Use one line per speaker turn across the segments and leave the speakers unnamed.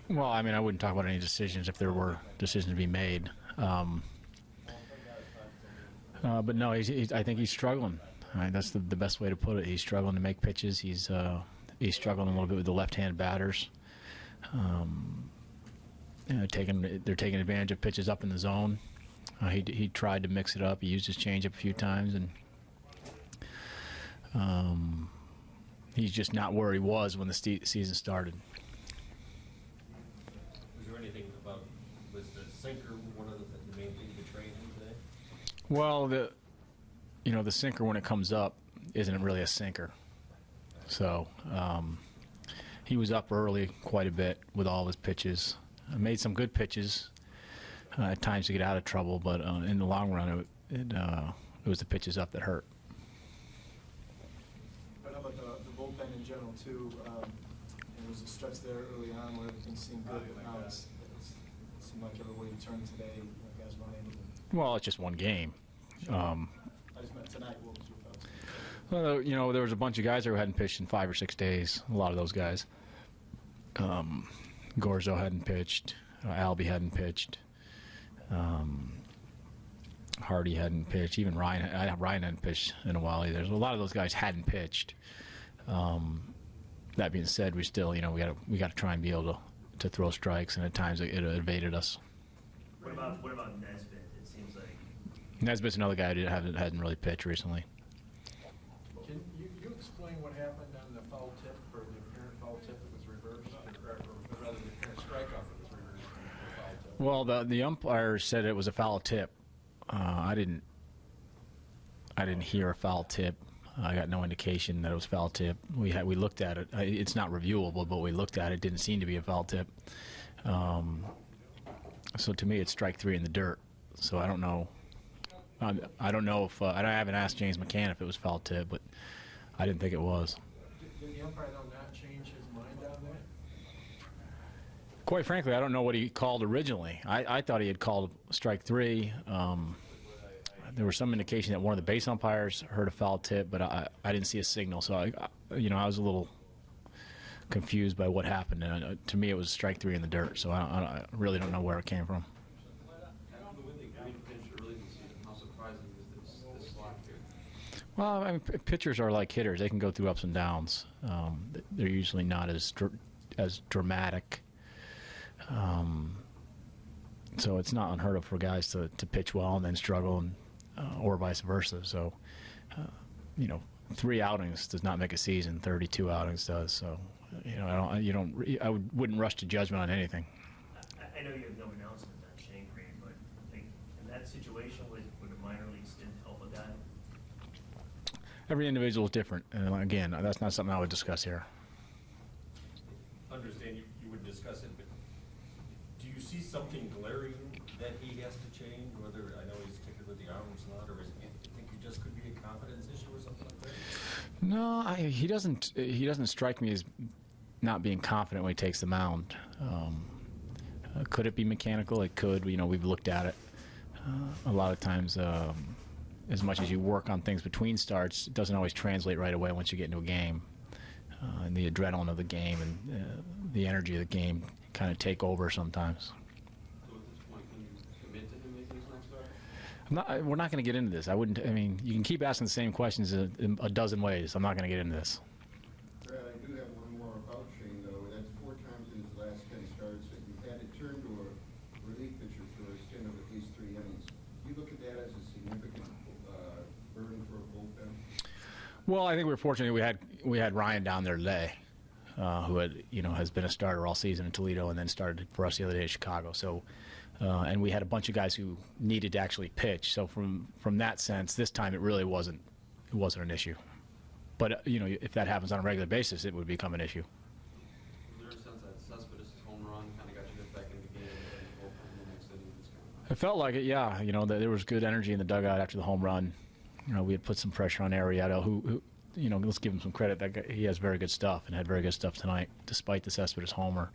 Well, I mean, I wouldn't talk about any decisions if there were decisions to be made. But no, I think he's struggling. That's the best way to put it. He's struggling to make pitches. He's struggling a little bit with the left-hand batters. They're taking advantage of pitches up in the zone. He tried to mix it up. He used his changeup a few times, and he's just not where he was when the season started.
Was there anything about, was the sinker one of the main things betraying him today?
Well, the sinker when it comes up isn't really a sinker. So he was up early quite a bit with all of his pitches. Made some good pitches at times to get out of trouble, but in the long run, it was the pitches up that hurt.
But how about the bullpen in general too? There was a stretch there early on where everything seemed good, but now it seemed like every way you turn today, guys weren't able to.
Well, it's just one game.
Sure. I just meant tonight. What was your thoughts?
Well, there was a bunch of guys who hadn't pitched in 5 or 6 days. A lot of those guys. Gorzo hadn't pitched. Albie hadn't pitched. Hardy hadn't pitched. Even Ryan hadn't pitched in a while either. A lot of those guys hadn't pitched. That being said, we still, we got to try and be able to throw strikes, and at times it evaded us.
What about Nesbitt? It seems like
Nesbitt's another guy who hadn't really pitched recently.
Can you explain what happened on the foul tip, or the apparent foul tip that was reversed, or rather the apparent strikeout that was reversed from the foul tip?
Well, the umpire said it was a foul tip. I didn't hear a foul tip. I got no indication that it was foul tip. We looked at it. It's not reviewable, but we looked at it. It didn't seem to be a foul tip. So to me, it's strike 3 in the dirt. So I don't know. I don't know if I haven't asked James McCann if it was foul tip, but I didn't think it was.
Did the umpire though not change his mind on that?
Quite frankly, I don't know what he called originally. I thought he had called strike 3. There was some indication that one of the base umpires heard a foul tip, but I didn't see a signal. So I was a little confused by what happened. And to me, it was strike 3 in the dirt. So I really don't know where it came from. Well, I mean, pitchers are like hitters. They can go through ups and downs. They're usually not as dramatic. So it's not unheard of for guys to pitch well and then struggle, or vice versa. So, 3 outings does not make a season. 32 outings does. So, I wouldn't rush to judgment on anything.
I know you have no announcement on Shane Greene, but in that situation, would a minor league stint help a guy?
Every individual is different, and again, that's not something I would discuss here.
Understand you would discuss it, but do you see something glaring that he has to change? Whether I know he's sticking with the arms a lot, or you think it just could be a confidence issue or something like that?
No, he doesn't. He doesn't strike me as not being confident when he takes the mound. Could it be mechanical? It could. We've looked at it a lot of times. As much as you work on things between starts, it doesn't always translate right away once you get into a game. And the adrenaline of the game and the energy of the game kind of take over sometimes.
So at this point, can you commit to him making his next start?
We're not going to get into this. You can keep asking the same questions a dozen ways. I'm not going to get into this.
Brad, I do have one more about Shane, though. That's 4 times in his last 10 starts that you've had to turn to a relief pitcher for a stint of at least 3 innings. Do you look at that as a significant burden for a bullpen?
Well, I think we were fortunate we had Ryan down there today, who has been a starter all season in Toledo and then started for us the other day in Chicago. So, and we had a bunch of guys who needed to actually pitch. So from that sense, this time it really wasn't an issue. But if that happens on a regular basis, it would become an issue.
Was there a sense that Cespedes' home run kind of got you back in the game and the bullpen in the next inning?
It felt like it, yeah. There was good energy in the dugout after the home run. We had put some pressure on Arrieta, who let's give him some credit. That guy, he has very good stuff and had very good stuff tonight, despite the Cespedes homer.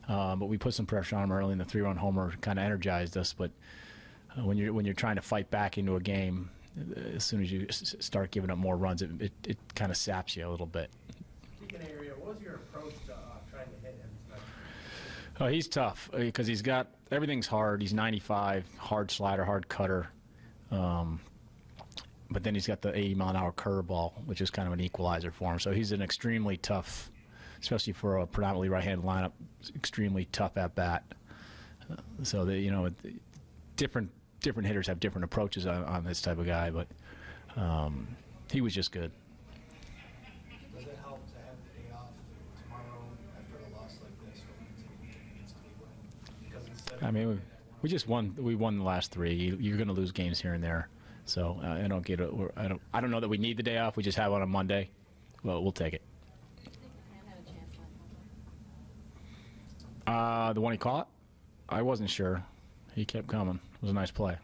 But we put some pressure on him early, and the 3-run homer kind of energized us. But when you're trying to fight back into a game, as soon as you start giving up more runs, it kind of saps you a little bit.
Speaking of Arrieta, what was your approach to trying to hit him
Oh, he's tough because he's got everything's hard. He's 95, hard slider, hard cutter. But then he's got the 80-mile-an-hour curveball, which is kind of an equalizer for him. So he's an extremely tough, especially for a predominantly right-handed lineup, extremely tough at bat. So different hitters have different approaches on this type of guy, but he was just good.
Does it help to have the day off tomorrow after a loss like this against Cleveland? Because instead
I mean, we just won. We won the last 3. You're going to lose games here and there. So I don't get it. I don't know that we need the day off. We just have on a Monday. Well, we'll take it.
Do you think Japan had a chance last night?
The one he caught, I wasn't sure. He kept coming. It was a nice play.